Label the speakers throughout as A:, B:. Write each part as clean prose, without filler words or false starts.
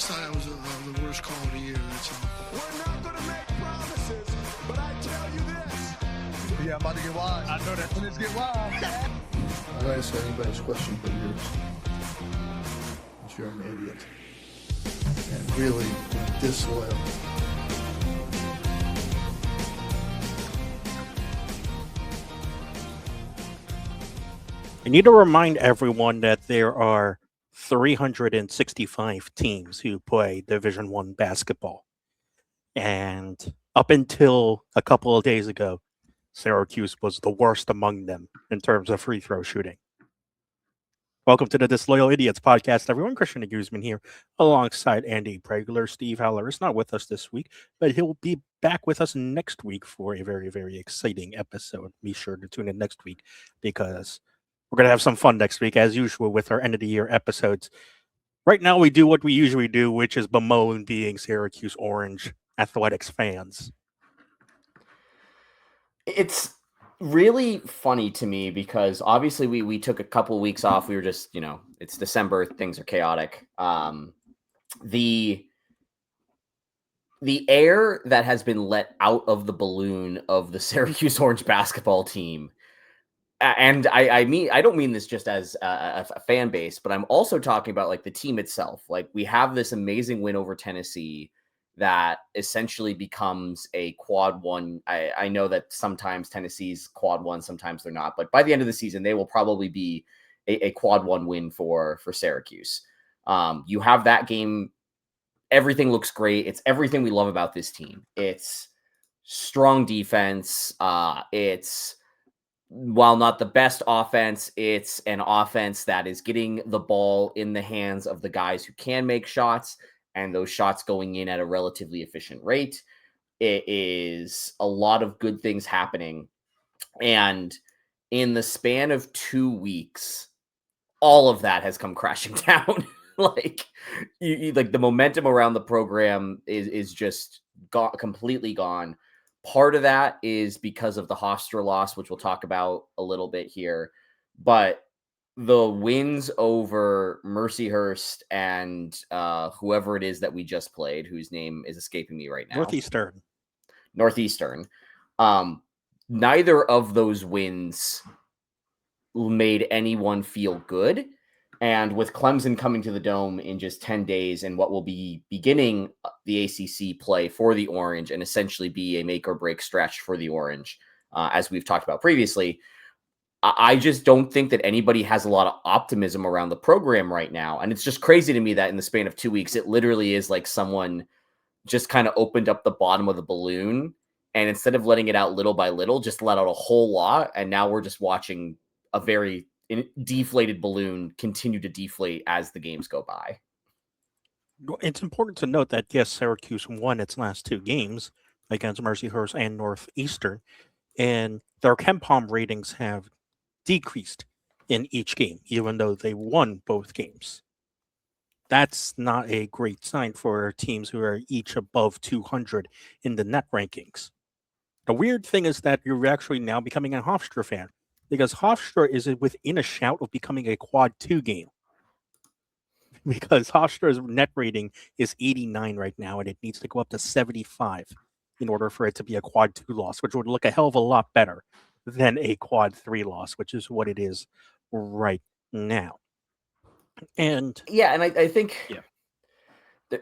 A: just thought that was the worst call of the year. That's all.
B: We're not going to make promises, but I tell you this.
C: Yeah, I'm about to get wild. I know that. Let's get wild.
D: I'm not answer anybody's question but yours. Because you're an idiot. And really disloyal.
E: I need to remind everyone that there are 365 teams who play Division One basketball. And up until a couple of days ago, Syracuse was the worst among them in terms of free throw shooting. Welcome to the Disloyal Idiots podcast, everyone. Christian Guzman here alongside Andy Pregler. Steve Haller is not with us this week, but he'll be back with us next week for a very, very exciting episode. Be sure to tune in next week because we're going to have some fun next week, as usual, with our end of the year episodes. Right now, we do what we usually do, which is bemoan being Syracuse Orange Athletics fans.
F: It's really funny to me because obviously we took a couple of weeks off. We were just, it's December, things are chaotic. The air that has been let out of the balloon of the Syracuse Orange basketball team, and I don't mean this just as a fan base, but I'm also talking about like the team itself. Like we have this amazing win over Tennessee that essentially becomes a quad one. I know that sometimes Tennessee's quad one, sometimes they're not, but by the end of the season, they will probably be a quad one win for Syracuse. You have that game. Everything looks great. It's everything we love about this team. It's strong defense. It's, while not the best offense, it's an offense that is getting the ball in the hands of the guys who can make shots, and those shots going in at a relatively efficient rate. It is a lot of good things happening. And in the span of 2 weeks, all of that has come crashing down. Like the momentum around the program is just completely gone. Part of that is because of the Hofstra loss, which we'll talk about a little bit here. But the wins over Mercyhurst and whoever it is that we just played, whose name is escaping me right now. Northeastern. Neither of those wins made anyone feel good. And with Clemson coming to the Dome in just 10 days and what will be beginning the ACC play for the Orange and essentially be a make or break stretch for the Orange, as we've talked about previously, I just don't think that anybody has a lot of optimism around the program right now. And it's just crazy to me that in the span of 2 weeks, it literally is like someone just kind of opened up the bottom of the balloon and instead of letting it out little by little, just let out a whole lot. And now we're just watching a very deflated balloon continue to deflate as the games go by.
E: It's important to note that, yes, Syracuse won its last 2 games against Mercyhurst and Northeastern, and their KenPom ratings have decreased in each game, even though they won both games. That's not a great sign for teams who are each above 200 in the net rankings. The weird thing is that you're actually now becoming a Hofstra fan, because Hofstra is within a shout of becoming a quad 2 game. Because Hofstra's net rating is 89 right now, and it needs to go up to 75 in order for it to be a quad 2 loss, which would look a hell of a lot better than a quad 3 loss, which is what it is right now. And
F: yeah, and I think that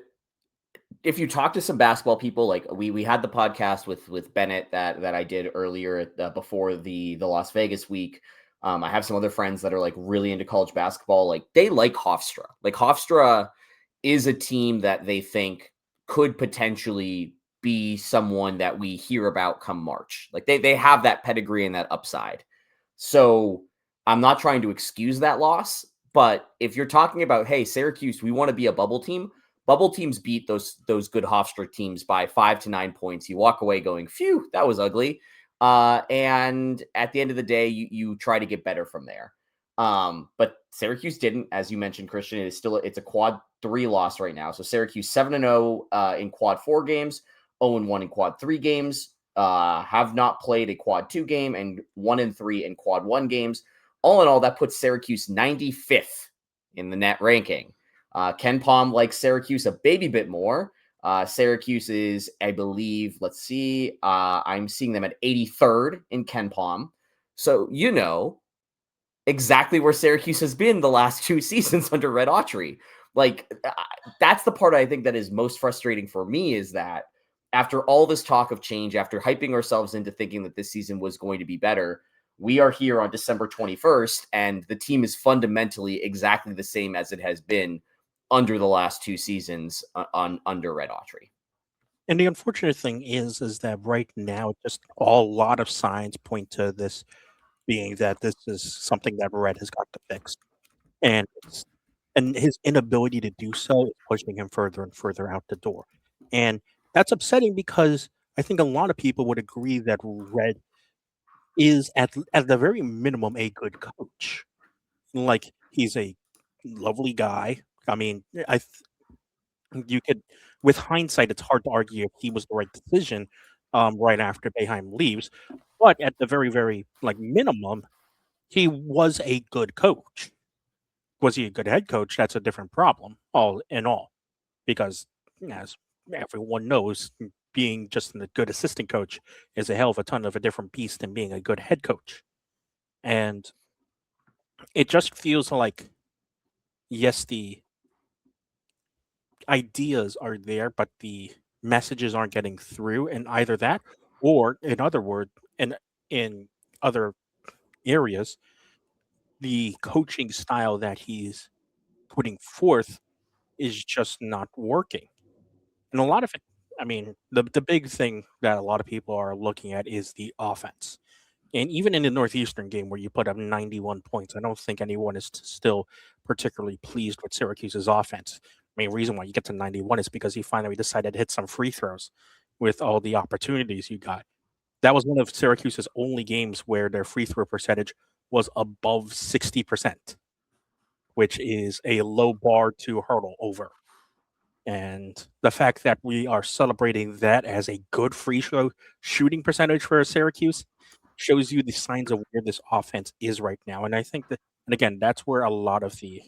F: if you talk to some basketball people, like we had the podcast with Bennett that I did earlier before the Las Vegas week. I have some other friends that are like really into college basketball. Like they like Hofstra. Like Hofstra is a team that they think could potentially be someone that we hear about come March. Like they have that pedigree and that upside. So I'm not trying to excuse that loss, but if you're talking about, hey, Syracuse, we want to be a bubble team. Bubble teams beat those good Hofstra teams by 5 to 9 points. You walk away going, phew, that was ugly. And at the end of the day, you try to get better from there. But Syracuse didn't, as you mentioned, Christian. It's a quad 3 loss right now. So Syracuse 7-0 in quad 4 games, 0-1 in quad 3 games. Have not played a quad 2 game, and 1-3 in quad 1 games. All in all, that puts Syracuse 95th in the net ranking, Ken Palm likes Syracuse a baby bit more. Syracuse is, I believe, let's see, I'm seeing them at 83rd in Ken Palm. So, you know exactly where Syracuse has been the last 2 seasons under Red Autry. Like, that's the part I think that is most frustrating for me, is that after all this talk of change, after hyping ourselves into thinking that this season was going to be better, we are here on December 21st, and the team is fundamentally exactly the same as it has been under the last 2 seasons under Red Autry.
E: And the unfortunate thing is that right now, just a lot of signs point to this being that this is something that Red has got to fix, and his inability to do so is pushing him further and further out the door, and that's upsetting because I think a lot of people would agree that Red is at the very minimum a good coach. Like, he's a lovely guy. I mean, you could, with hindsight, it's hard to argue if he was the right decision right after Boeheim leaves, but at the very, very minimum, he was a good coach. Was he a good head coach? That's a different problem, all in all, because as everyone knows, being just a good assistant coach is a hell of a ton of a different beast than being a good head coach. And it just feels like, yes, the ideas are there, but the messages aren't getting through, and either that, or in other words, in other areas, the coaching style that he's putting forth is just not working. And a lot of it, I mean, the big thing that a lot of people are looking at is the offense. And even in the Northeastern game where you put up 91 points, I don't think anyone is still particularly pleased with Syracuse's offense. Main reason why you get to 91 is because he finally decided to hit some free throws with all the opportunities you got. That was one of Syracuse's only games where their free throw percentage was above 60%, which is a low bar to hurdle over. And the fact that we are celebrating that as a good free throw shooting percentage for Syracuse shows you the signs of where this offense is right now. And I think that, and again, that's where a lot of the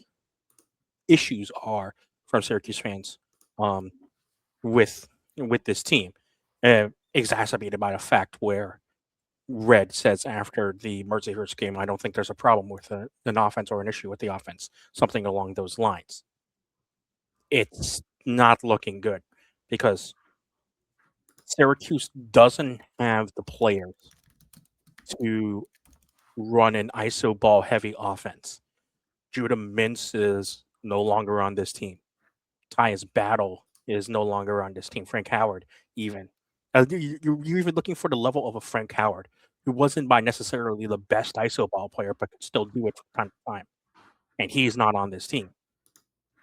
E: issues are from Syracuse fans um, with this team, exacerbated by the fact where Red says after the Mercyhurst game, I don't think there's a problem with an offense or an issue with the offense, something along those lines. It's not looking good because Syracuse doesn't have the players to run an iso ball heavy offense. Judah Mintz is no longer on this team. Tyus Battle is no longer on this team. Frank Howard, even. You're even looking for the level of a Frank Howard, who wasn't by necessarily the best iso ball player, but could still do it from time to time. And he's not on this team.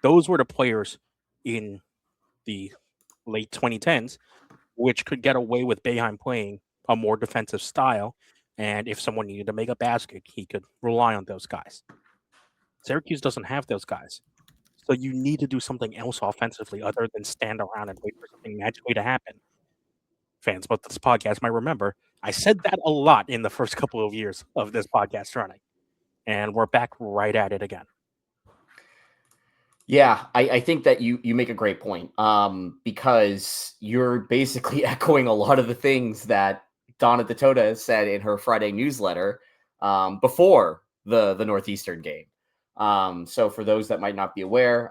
E: Those were the players in the late 2010s, which could get away with Boeheim playing a more defensive style. And if someone needed to make a basket, he could rely on those guys. Syracuse doesn't have those guys. So you need to do something else offensively other than stand around and wait for something magically to happen. Fans of this podcast might remember, I said that a lot in the first couple of years of this podcast running. And we're back right at it again.
F: Yeah, I think that you make a great point, because you're basically echoing a lot of the things that Donna Datota said in her Friday newsletter before the Northeastern game. So for those that might not be aware,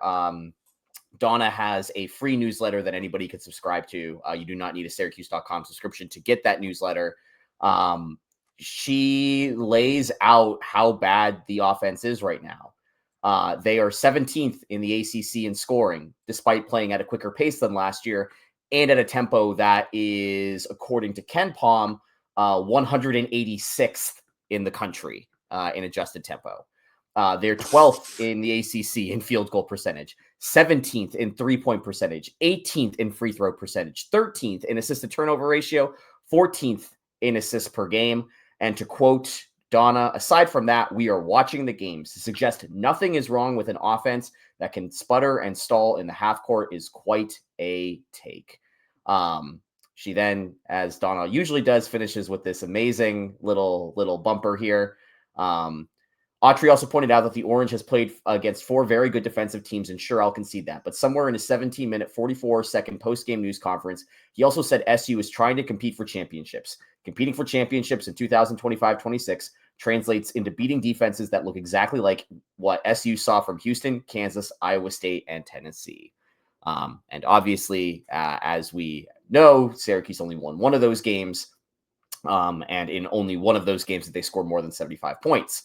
F: Donna has a free newsletter that anybody could subscribe to. You do not need a Syracuse.com subscription to get that newsletter. She lays out how bad the offense is right now. They are 17th in the ACC in scoring, despite playing at a quicker pace than last year and at a tempo that is, according to Ken Palm, 186th in the country in adjusted tempo. They're 12th in the ACC in field goal percentage, 17th in three-point percentage, 18th in free throw percentage, 13th in assist to turnover ratio, 14th in assists per game. And to quote Donna, aside from that, we are watching the games. To suggest nothing is wrong with an offense that can sputter and stall in the half court is quite a take. She then, as Donna usually does, finishes with this amazing little bumper here. Autry also pointed out that the Orange has played against 4 very good defensive teams, and sure, I'll concede that. But somewhere in a 17-minute, 44-second post-game news conference, he also said SU is trying to compete for championships. Competing for championships in 2025-26 translates into beating defenses that look exactly like what SU saw from Houston, Kansas, Iowa State, and Tennessee. And obviously, as we know, Syracuse only won one of those games. And in only one of those games did they score more than 75 points.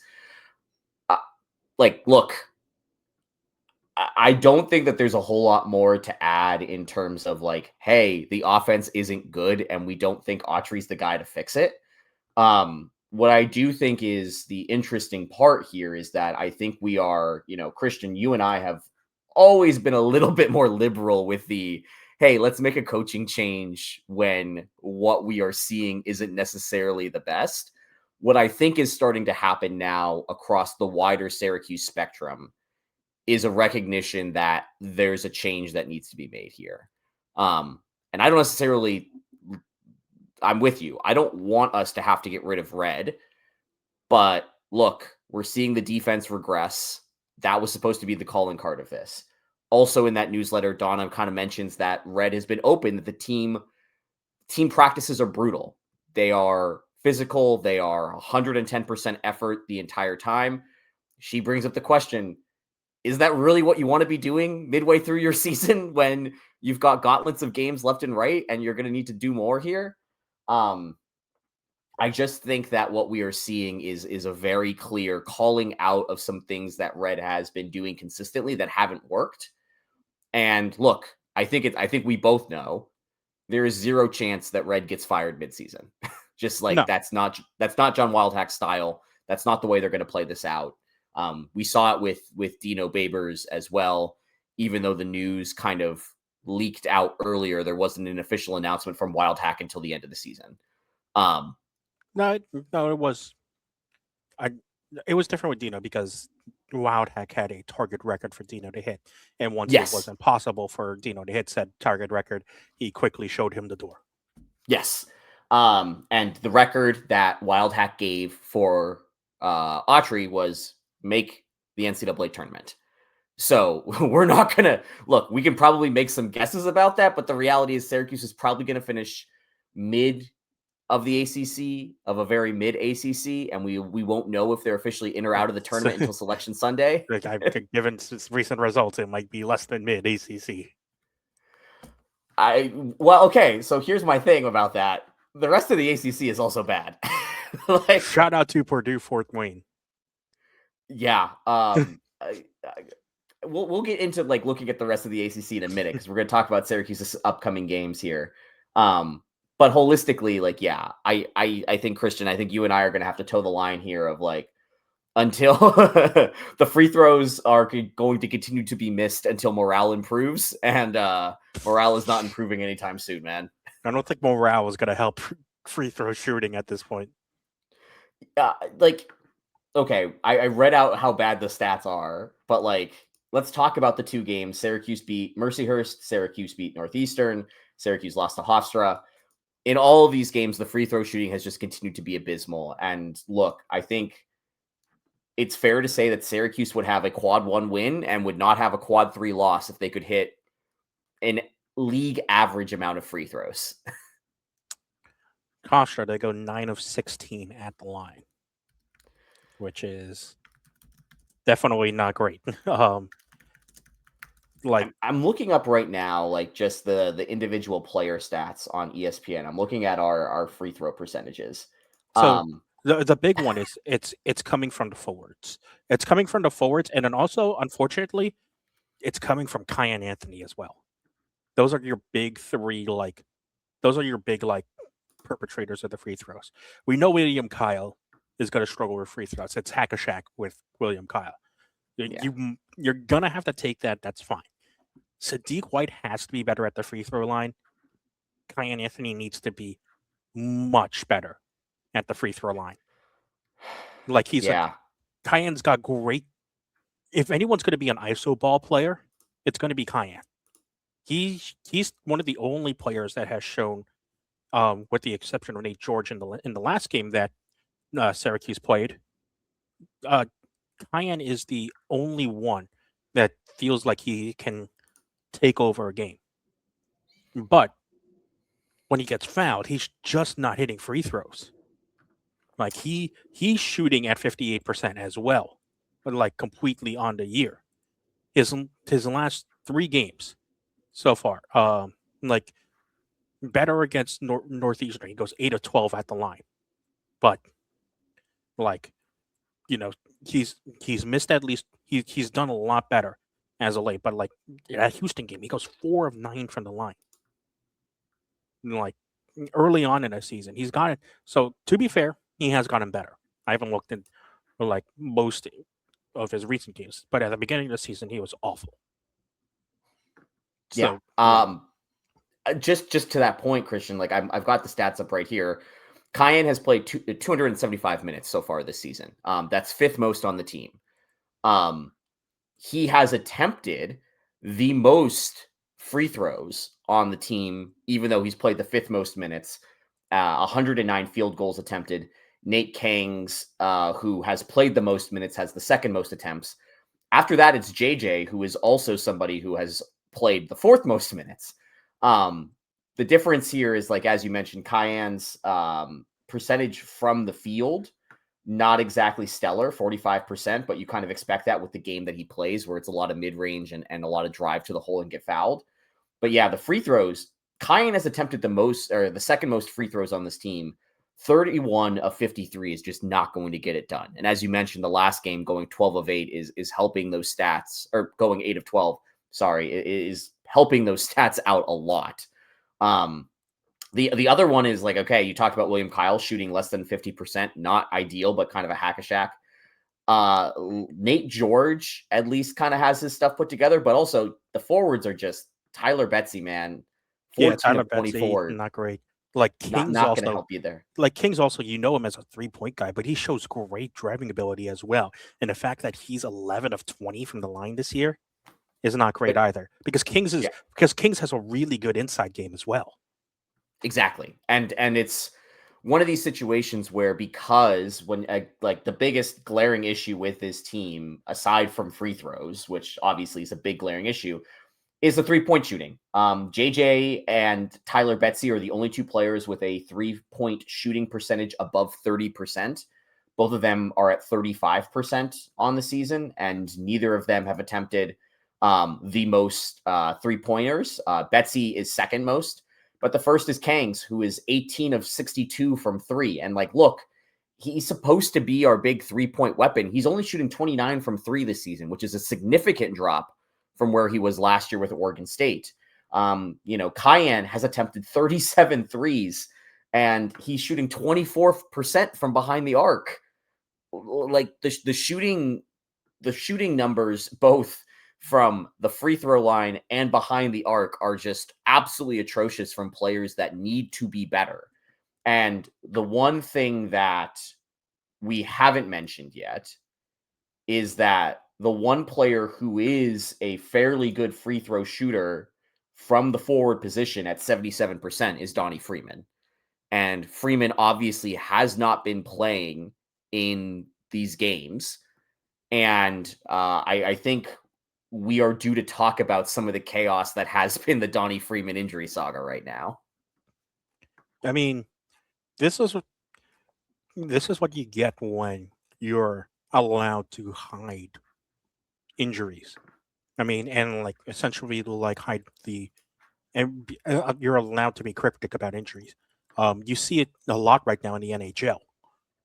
F: Look, I don't think that there's a whole lot more to add in terms of like, hey, the offense isn't good and we don't think Autry's the guy to fix it. What I do think is the interesting part here is that I think we are, Christian, you and I have always been a little bit more liberal with the, hey, let's make a coaching change when what we are seeing isn't necessarily the best. What I think is starting to happen now across the wider Syracuse spectrum is a recognition that there's a change that needs to be made here. And I don't necessarily, I'm with you. I don't want us to have to get rid of Red, but look, we're seeing the defense regress. That was supposed to be the calling card of this. Also in that newsletter, Donna kind of mentions that Red has been open, that the team practices are brutal. They are physical. They are 110% effort the entire time. She brings up the question, is that really what you want to be doing midway through your season when you've got gauntlets of games left and right and you're going to need to do more here? I just think that what we are seeing is a very clear calling out of some things that Red has been doing consistently that haven't worked. And look, I think we both know there is zero chance that Red gets fired midseason. Just like no. That's not John Wildhack's style. That's not the way they're going to play this out. We saw it with Dino Babers as well. Even though the news kind of leaked out earlier, there wasn't an official announcement from Wildhack until the end of the season.
E: No, it was. It was different with Dino because Wildhack had a target record for Dino to hit, and once it was impossible for Dino to hit said target record, he quickly showed him the door.
F: Yes. And the record that Wildhack gave for Autry was make the NCAA tournament. So we're not going to look, we can probably make some guesses about that, but the reality is Syracuse is probably going to finish mid of the ACC, of a very mid ACC, and we won't know if they're officially in or out of the tournament until Selection Sunday.
E: Given recent results, it might be less than mid ACC.
F: Okay, so here's my thing about that. The rest of the ACC is also bad.
E: Shout out to Purdue, Fort Wayne.
F: Yeah. We'll get into like looking at the rest of the ACC in a minute because we're going to talk about Syracuse's upcoming games here. But holistically, like, yeah, I think, Christian, I think you and I are going to have to toe the line here of like, until the free throws are going to continue to be missed until morale improves, and morale is not improving anytime soon, man.
E: I don't think morale is going to help free throw shooting at this point.
F: Okay, I read out how bad the stats are, but like, let's talk about the two games. Syracuse beat Mercyhurst, Syracuse beat Northeastern, Syracuse lost to Hofstra. In all of these games, the free throw shooting has just continued to be abysmal. And look, I think it's fair to say that Syracuse would have a quad 1 win and would not have a quad 3 loss if they could hit an league average amount of free throws.
E: Hofstra, they go 9 of 16 at the line, which is definitely not great.
F: I'm looking up right now, like just the individual player stats on ESPN. I'm looking at our free throw percentages.
E: So the big one is it's coming from the forwards. It's coming from the forwards, and then also, unfortunately, it's coming from Kyan Anthony as well. Those are your big three, perpetrators of the free throws. We know William Kyle is going to struggle with free throws. It's hack a Shaq with William Kyle. You're going to have to take that. That's fine. Sadiq White has to be better at the free throw line. Kyan Anthony needs to be much better at the free throw line. Kyan's got great. If anyone's going to be an ISO ball player, it's going to be Kyan. He's one of the only players that has shown, with the exception of Nate George in the last game that Syracuse played, Cayenne is the only one that feels like he can take over a game. But when he gets fouled, he's just not hitting free throws. Like he's shooting at 58% as well, but like completely on the year. His last 3 games so far, like better against Northeastern. He goes 8 of 12 at the line, but like you know he's missed at least he's done a lot better as of late. But like in that Houston game, he goes 4 of 9 from the line. Like early on in the season, he's got it. So to be fair, he has gotten better. I haven't looked in like most of his recent games, but at the beginning of the season, he was awful.
F: Yeah.
E: So,
F: just to that point, Christian, like I've got the stats up right here. Cayenne has played 275 minutes so far this season. That's 5th most on the team. He has attempted the most free throws on the team, even though he's played the 5th most minutes. 109 field goals attempted. Nate Kangs, who has played the most minutes, has the 2nd most attempts. After that, it's JJ, who is also somebody who has played the 4th most minutes. The difference here is, like, as you mentioned, Cayenne's percentage from the field, not exactly stellar, 45%, but you kind of expect that with the game that he plays, where it's a lot of mid-range and a lot of drive to the hole and get fouled. But yeah, the free throws, Cayenne has attempted the most, or the 2nd most free throws on this team. 31 of 53 is just not going to get it done. And as you mentioned, the last game going 12 of 8 is helping those stats, or going 8 of 12, sorry, is helping those stats out a lot. The other one is like, okay, you talked about William Kyle shooting less than 50%, not ideal, but kind of a hack-a-shack. Nate George at least kind of has his stuff put together, but also the forwards are just Tyler Betsy, man. 14
E: Tyler
F: of 24.
E: Betsy, not great. Like Kings
F: not
E: also
F: going to help you there.
E: Like Kings also, you know him as a 3-point guy, but he shows great driving ability as well. And the fact that he's 11 of 20 from the line this year is not great either. Because Kings has a really good inside game as well.
F: Exactly. And it's one of these situations where, because when like the biggest glaring issue with this team, aside from free throws, which obviously is a big glaring issue, is the 3-point shooting. JJ and Tyler Betsy are the only 2 players with a 3-point shooting percentage above 30%. Both of them are at 35% on the season, and neither of them have attempted the most 3-pointers. Betsy is 2nd most, but the first is Kangs, who is 18 of 62 from 3. And like, look, he's supposed to be our big 3-point weapon. He's only shooting 29 from 3 this season, which is a significant drop from where he was last year with Oregon State. Cayenne has attempted 37 threes, and he's shooting 24% from behind the arc. Like the shooting numbers, both from the free throw line and behind the arc, are just absolutely atrocious from players that need to be better. And the one thing that we haven't mentioned yet is that the one player who is a fairly good free throw shooter from the forward position at 77% is Donnie Freeman. And Freeman obviously has not been playing in these games. And I think we are due to talk about some of the chaos that has been the Donnie Freeman injury saga right now.
E: I mean, this is what you get when you're allowed to hide injuries. I mean, and like essentially like hide and you're allowed to be cryptic about injuries. You see it a lot right now in the NHL,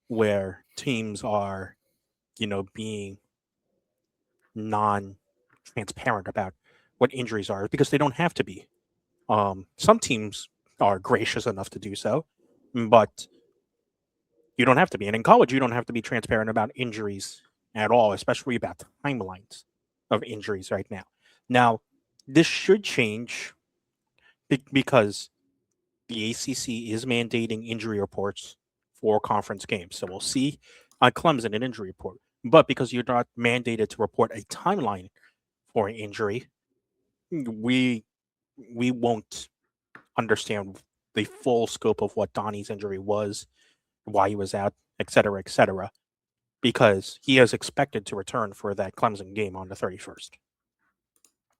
E: where teams are, being non-transparent about what injuries are because they don't have to be. Some teams are gracious enough to do so, but you don't have to be. And in college, you don't have to be transparent about injuries at all, especially about timelines of injuries right now. Now, this should change because the ACC is mandating injury reports for conference games. So we'll see on Clemson an injury report. But because you're not mandated to report a timeline for an injury, we won't understand the full scope of what Donnie's injury was, why he was out, et cetera, et cetera. because he is expected to return for that Clemson game on the 31st.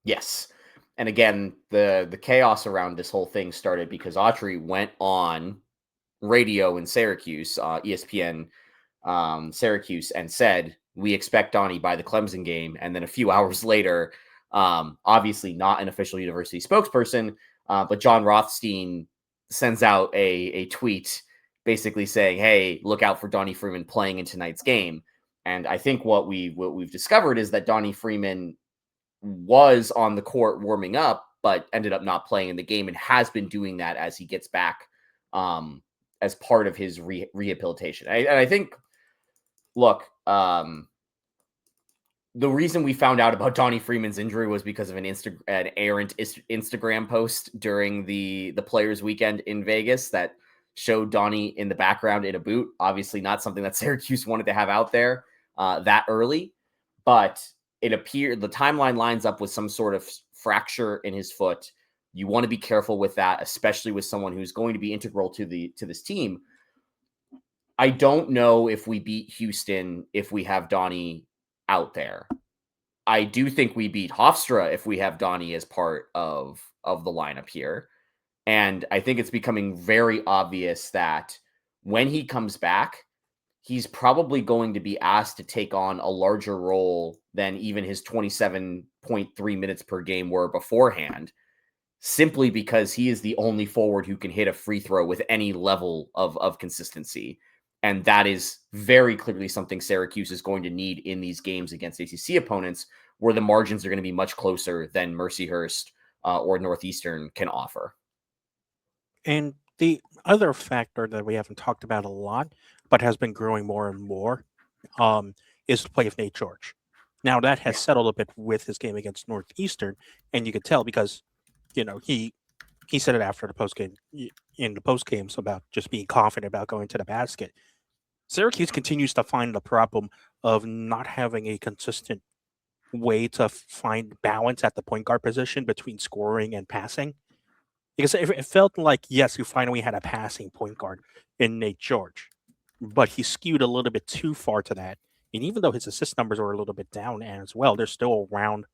F: Yes. And again, the chaos around this whole thing started because Autry went on radio in Syracuse, ESPN Syracuse, and said, we expect Donnie by the Clemson game. And then a few hours later, obviously not an official university spokesperson, but John Rothstein sends out a tweet basically saying, hey, look out for Donnie Freeman playing in tonight's game. And I think what we've discovered is that Donnie Freeman was on the court warming up, but ended up not playing in the game and has been doing that as he gets back as part of his rehabilitation. I think, look, the reason we found out about Donnie Freeman's injury was because of an errant Instagram post during the Players Weekend in Vegas that showed Donnie in the background in a boot. Obviously not something that Syracuse wanted to have out there that early, but it appeared the timeline lines up with some sort of fracture in his foot. You want to be careful with that, especially with someone who's going to be integral to this team. I don't know if we beat Houston if we have Donnie out there. I do think we beat Hofstra if we have Donnie as part of the lineup here. And I think it's becoming very obvious that when he comes back, he's probably going to be asked to take on a larger role than even his 27.3 minutes per game were beforehand, simply because he is the only forward who can hit a free throw with any level of consistency. And that is very clearly something Syracuse is going to need in these games against ACC opponents, where the margins are going to be much closer than Mercyhurst or Northeastern can offer.
E: And the other factor that we haven't talked about a lot, but has been growing more and more, is the play of Nate George. Now that has settled a bit with his game against Northeastern, and you could tell because, he said it after the postgame in the postgames about just being confident about going to the basket. Syracuse continues to find the problem of not having a consistent way to find balance at the point guard position between scoring and passing. Because it felt like, yes, you finally had a passing point guard in Nate George, but he skewed a little bit too far to that. And even though his assist numbers are a little bit down as well, they're still around,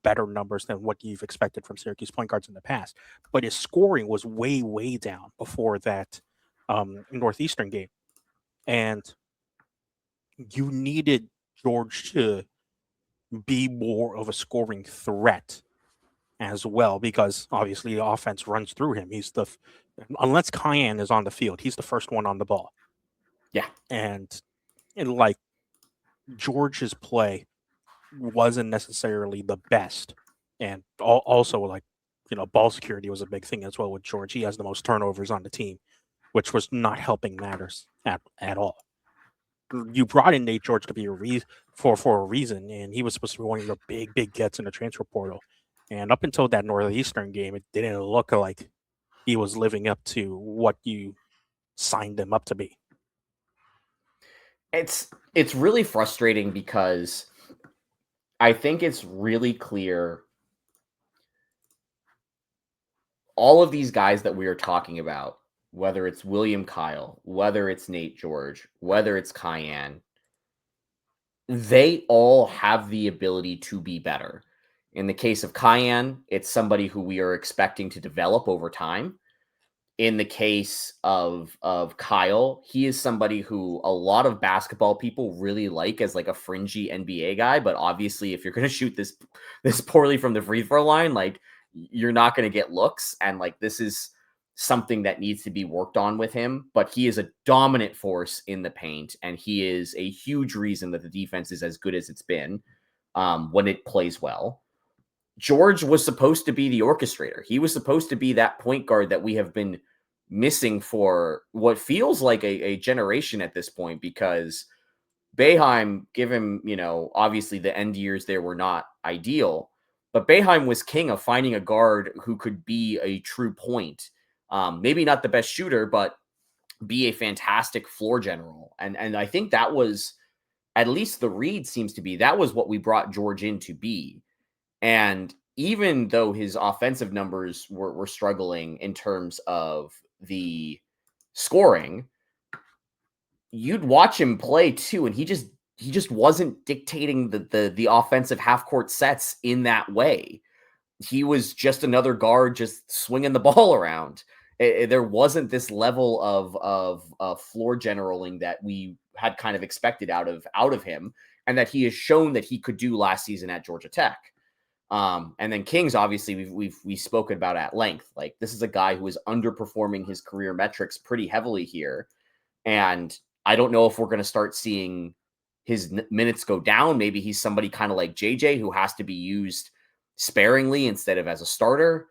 E: better numbers than what you've expected from Syracuse point guards in the past. But his scoring was way, way down before that Northeastern game. And you needed George to be more of a scoring threat as well, because obviously the offense runs through him. Unless Cayenne is on the field, he's the first one on the ball.
F: Yeah.
E: And like George's play wasn't necessarily the best. And also, like, ball security was a big thing as well with George. He has the most turnovers on the team, which was not helping matters at all. You brought in Nate George to be for a reason, and he was supposed to be one of your big gets in the transfer portal. And up until that Northeastern game, it didn't look like he was living up to what you signed him up to be.
F: It's really frustrating because I think it's really clear all of these guys that we are talking about, whether it's William Kyle, whether it's Nate George, whether it's Cayenne, they all have the ability to be better. In the case of Cayenne, it's somebody who we are expecting to develop over time. In the case of Kyle, he is somebody who a lot of basketball people really like as like a fringy NBA guy. But obviously, if you're going to shoot this poorly from the free throw line, like, you're not going to get looks. And like, this is something that needs to be worked on with him. But he is a dominant force in the paint, and he is a huge reason that the defense is as good as it's been when it plays well. George was supposed to be the orchestrator. He was supposed to be that point guard that we have been missing for what feels like a generation at this point, because Boeheim, give him, obviously the end years there were not ideal, but Boeheim was king of finding a guard who could be a true point. Maybe not the best shooter, but be a fantastic floor general. And I think that was, at least the read seems to be, that was what we brought George in to be. And even though his offensive numbers were struggling in terms of the scoring, you'd watch him play too, and he just wasn't dictating the offensive half court sets in that way. He was just another guard just swinging the ball around. There wasn't this level of floor generaling that we had kind of expected out of him, and that he has shown that he could do last season at Georgia Tech. And then Kings, obviously, we've spoken about at length. Like, this is a guy who is underperforming his career metrics pretty heavily here, and I don't know if we're going to start seeing his minutes go down. Maybe he's somebody kind of like JJ who has to be used sparingly instead of as a starter.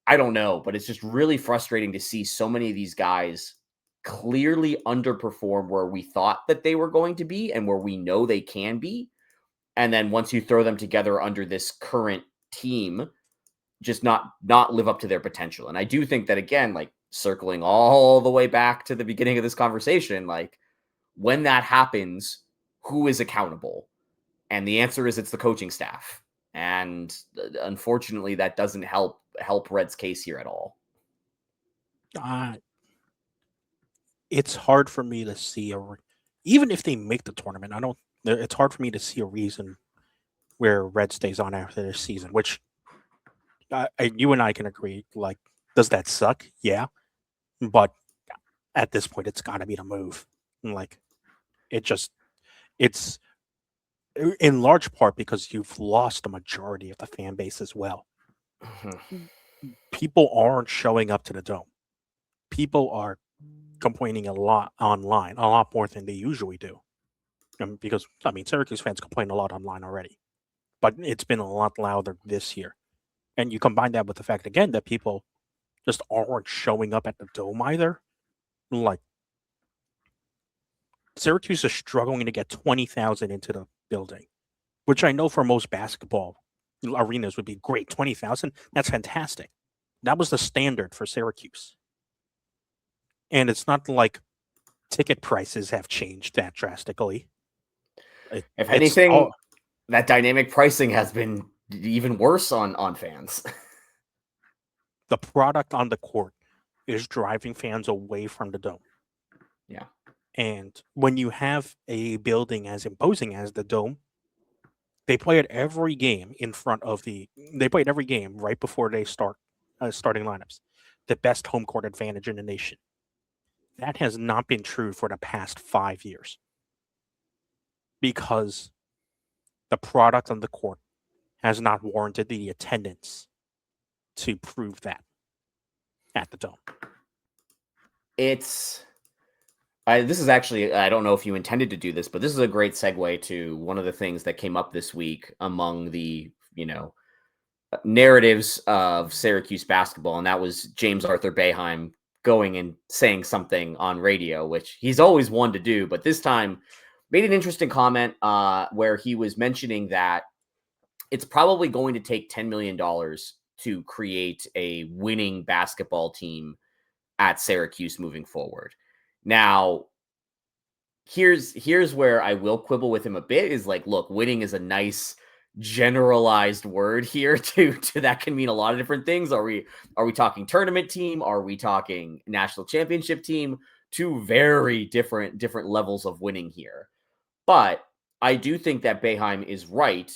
F: I don't know, but it's just really frustrating to see so many of these guys clearly underperform where we thought that they were going to be and where we know they can be. And then once you throw them together under this current team, just not live up to their potential. And I do think that, again, like circling all the way back to the beginning of this conversation, like when that happens, who is accountable? And the answer is it's the coaching staff. And unfortunately, that doesn't help Red's case here at all.
E: It's hard for me to see even if they make the tournament, it's hard for me to see a reason where Red stays on after this season, which you and I can agree. Like, does that suck? Yeah. But at this point, it's got to be the move. Like, it's in large part because you've lost the majority of the fan base as well. Mm-hmm. People aren't showing up to the Dome. People are complaining a lot online, a lot more than they usually do. Because, I mean, Syracuse fans complain a lot online already, but it's been a lot louder this year. And you combine that with the fact, again, that people just aren't showing up at the Dome either. Like, Syracuse is struggling to get 20,000 into the building, which I know for most basketball arenas would be great. 20,000, that's fantastic. That was the standard for Syracuse. And it's not like ticket prices have changed that drastically.
F: If anything, that dynamic pricing has been even worse on fans.
E: The product on the court is driving fans away from the Dome.
F: Yeah.
E: And when you have a building as imposing as the Dome, they play it every game they play it every game right before they start starting lineups. The best home court advantage in the nation. That has not been true for the past 5 years. Because the product on the court has not warranted the attendance to prove that at the Dome.
F: This is actually, I don't know if you intended to do this, but this is a great segue to one of the things that came up this week among the, narratives of Syracuse basketball. And that was James Arthur Boeheim going and saying something on radio, which he's always one to do, but this time made an interesting comment where he was mentioning that it's probably going to take $10 million to create a winning basketball team at Syracuse moving forward. Now, here's where I will quibble with him a bit is like, look, winning is a nice generalized word here to that can mean a lot of different things. Are we talking tournament team? Are we talking national championship team? Two very different levels of winning here. But I do think that Boeheim is right.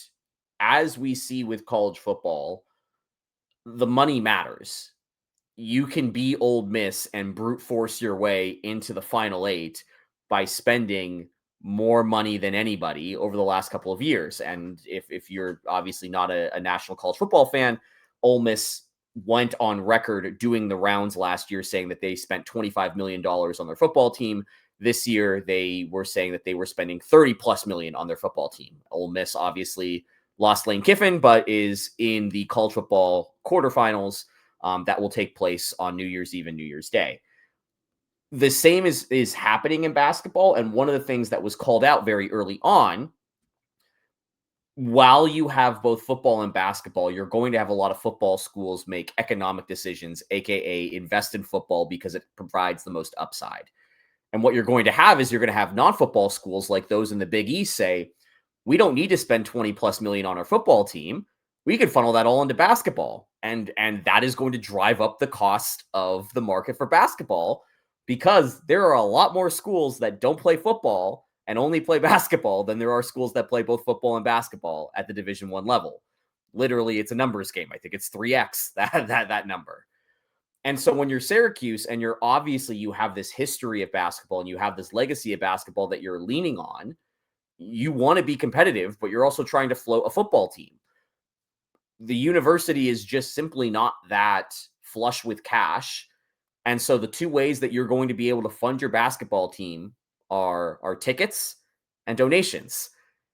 F: As we see with college football, the money matters. You can be Ole Miss and brute force your way into the Final Eight by spending more money than anybody over the last couple of years. And if you're obviously not a national college football fan, Ole Miss went on record doing the rounds last year saying that they spent $25 million on their football team. This year, they were saying that they were spending $30+ million on their football team. Ole Miss obviously lost Lane Kiffin, but is in the college football quarterfinals that will take place on New Year's Eve and New Year's Day. The same is happening in basketball. And one of the things that was called out very early on, while you have both football and basketball, you're going to have a lot of football schools make economic decisions, aka invest in football because it provides the most upside. And what you're going to have is you're going to have non-football schools like those in the Big East say, we don't need to spend $20+ million on our football team. We could funnel that all into basketball. And that is going to drive up the cost of the market for basketball, because there are a lot more schools that don't play football and only play basketball than there are schools that play both football and basketball at the Division I level. Literally, it's a numbers game. I think it's 3x that number. And so when you're Syracuse and you're obviously you have this history of basketball and you have this legacy of basketball that you're leaning on, you want to be competitive, but you're also trying to float a football team. The university is just simply not that flush with cash. And so the two ways that you're going to be able to fund your basketball team are tickets and donations.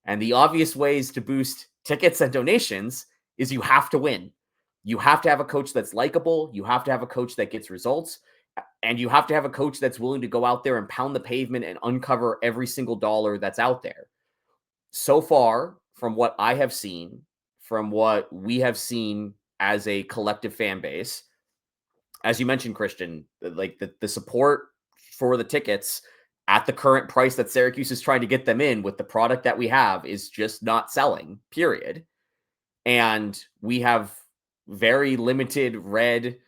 F: And the obvious ways to boost tickets and donations is you have to win. You have to have a coach that's likable. You have to have a coach that gets results. And you have to have a coach that's willing to go out there and pound the pavement and uncover every single dollar that's out there. So far, from what I have seen, from what we have seen as a collective fan base, as you mentioned, Christian, like the support for the tickets at the current price that Syracuse is trying to get them in with the product that we have is just not selling, period. And we have very limited Red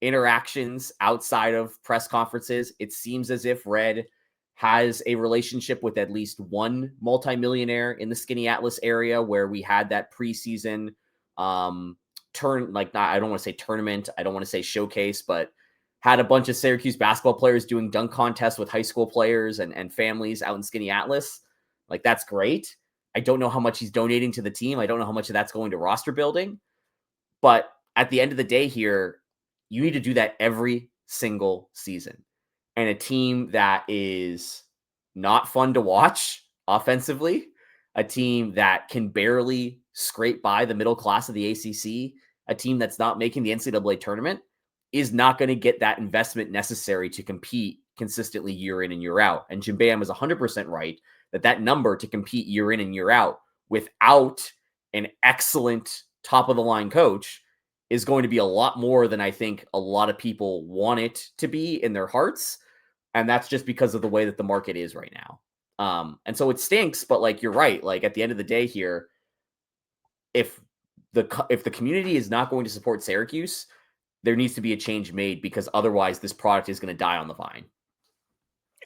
F: interactions outside of press conferences. It seems as if Red has a relationship with at least one multimillionaire in the Skinny Atlas area where we had that preseason I don't want to say tournament, I don't want to say showcase, but had a bunch of Syracuse basketball players doing dunk contests with high school players and families out in Skinny Atlas. Like, that's great. I don't know how much he's donating to the team. I don't know how much of that's going to roster building. But at the end of the day here, you need to do that every single season. And a team that is not fun to watch offensively, a team that can barely scrape by the middle class of the ACC, a team that's not making the NCAA tournament, is not going to get that investment necessary to compete consistently year in and year out. And Jim Boeheim is 100% right that number to compete year in and year out without an excellent top-of-the-line coach is going to be a lot more than I think a lot of people want it to be in their hearts. And that's just because of the way that the market is right now. And so it stinks, but like, you're right. Like, at the end of the day here, if the community is not going to support Syracuse, there needs to be a change made, because otherwise this product is going to die on the vine.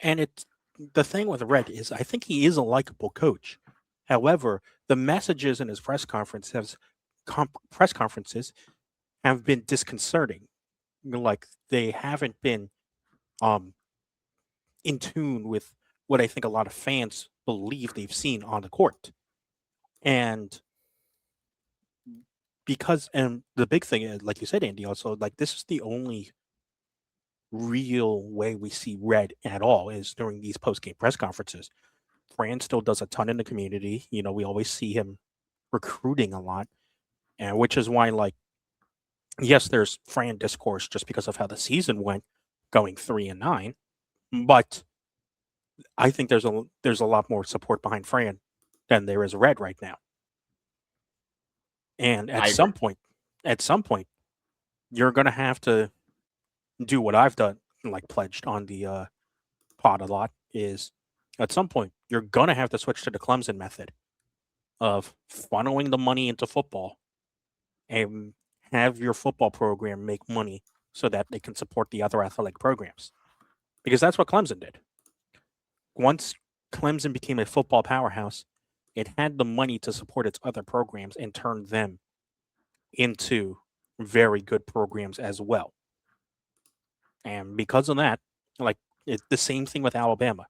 E: And it's the thing with Red is I think he is a likable coach. However, the messages in his press conferences have been disconcerting. Like, they haven't been in tune with what I think a lot of fans believe they've seen on the court. And the big thing is, like you said, Andy, also, like, this is the only real way we see Red at all is during these post-game press conferences. Fran still does a ton in the community. You know, we always see him recruiting a lot, and which is why, like, yes, there's Fran discourse just because of how the season went, going 3-9, but I think there's a lot more support behind Fran than there is Red right now. And at some point, you're going to have to do what I've done, like pledged on the pod a lot, is at some point, you're going to have to switch to the Clemson method of funneling the money into football and have your football program make money so that they can support the other athletic programs. Because that's what Clemson did. Once Clemson became a football powerhouse, it had the money to support its other programs and turn them into very good programs as well. And because of that, like, it's the same thing with Alabama.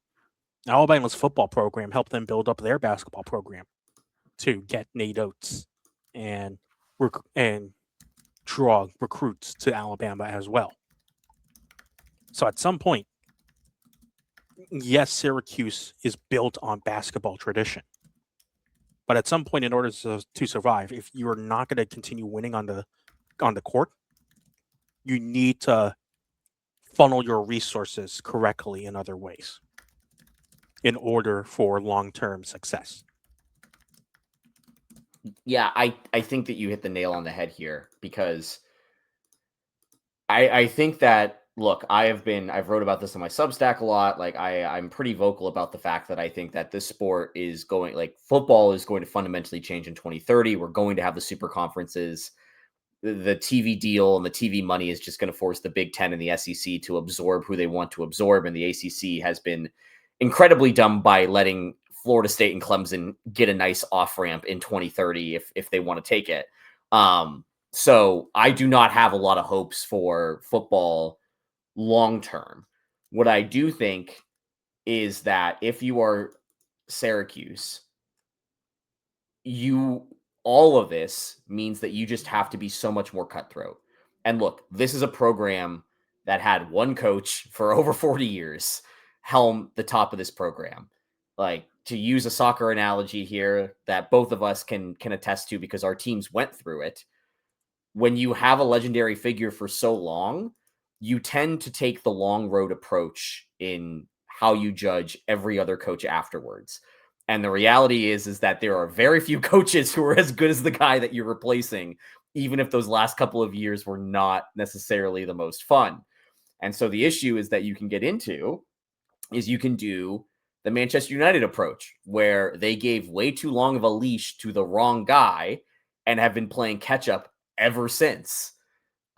E: Alabama's football program helped them build up their basketball program to get Nate Oates and draw recruits to Alabama as well. So at some point, yes, Syracuse is built on basketball tradition. But at some point, in order to survive, if you're not going to continue winning on the court, you need to funnel your resources correctly in other ways in order for long-term success.
F: Yeah, I think that you hit the nail on the head here, because I think that, look, I've wrote about this on my Substack a lot. Like, I'm pretty vocal about the fact that I think that this sport is going, like, football is going to fundamentally change in 2030. We're going to have the super conferences. the TV deal and the TV money is just going to force the Big Ten and the SEC to absorb who they want to absorb. And the ACC has been incredibly dumb by letting Florida State and Clemson get a nice off ramp in 2030 if they want to take it. So I do not have a lot of hopes for football long term. What I do think is that if you are Syracuse, all of this means that you just have to be so much more cutthroat. And look, this is a program that had one coach for over 40 years helm the top of this program. Like, to use a soccer analogy here that both of us can attest to because our teams went through it. When you have a legendary figure for so long, you tend to take the long road approach in how you judge every other coach afterwards. And the reality is that there are very few coaches who are as good as the guy that you're replacing, even if those last couple of years were not necessarily the most fun. And so the issue is that you can get into is you can do the Manchester United approach, where they gave way too long of a leash to the wrong guy and have been playing catch up ever since.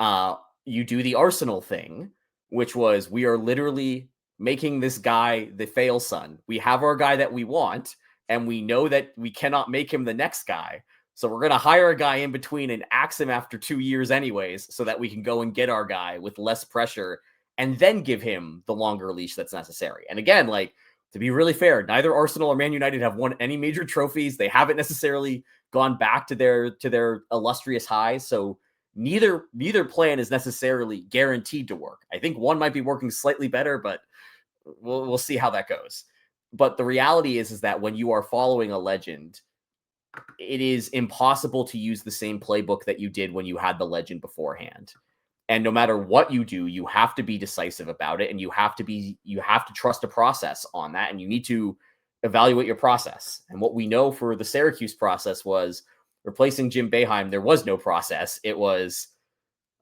F: You do the Arsenal thing, which was, we are literally making this guy the fail son. We have our guy that we want, and we know that we cannot make him the next guy. So we're going to hire a guy in between and axe him after 2 years anyways, so that we can go and get our guy with less pressure and then give him the longer leash that's necessary. And again, like, to be really fair, neither Arsenal or Man United have won any major trophies. They haven't necessarily gone back to their illustrious highs. So neither plan is necessarily guaranteed to work. I think one might be working slightly better, but we'll see how that goes. But the reality is that when you are following a legend, it is impossible to use the same playbook that you did when you had the legend beforehand. And no matter what you do, you have to be decisive about it, and you have to trust a process on that, and you need to evaluate your process. And what we know for the Syracuse process was replacing Jim Boeheim. There was no process. It was,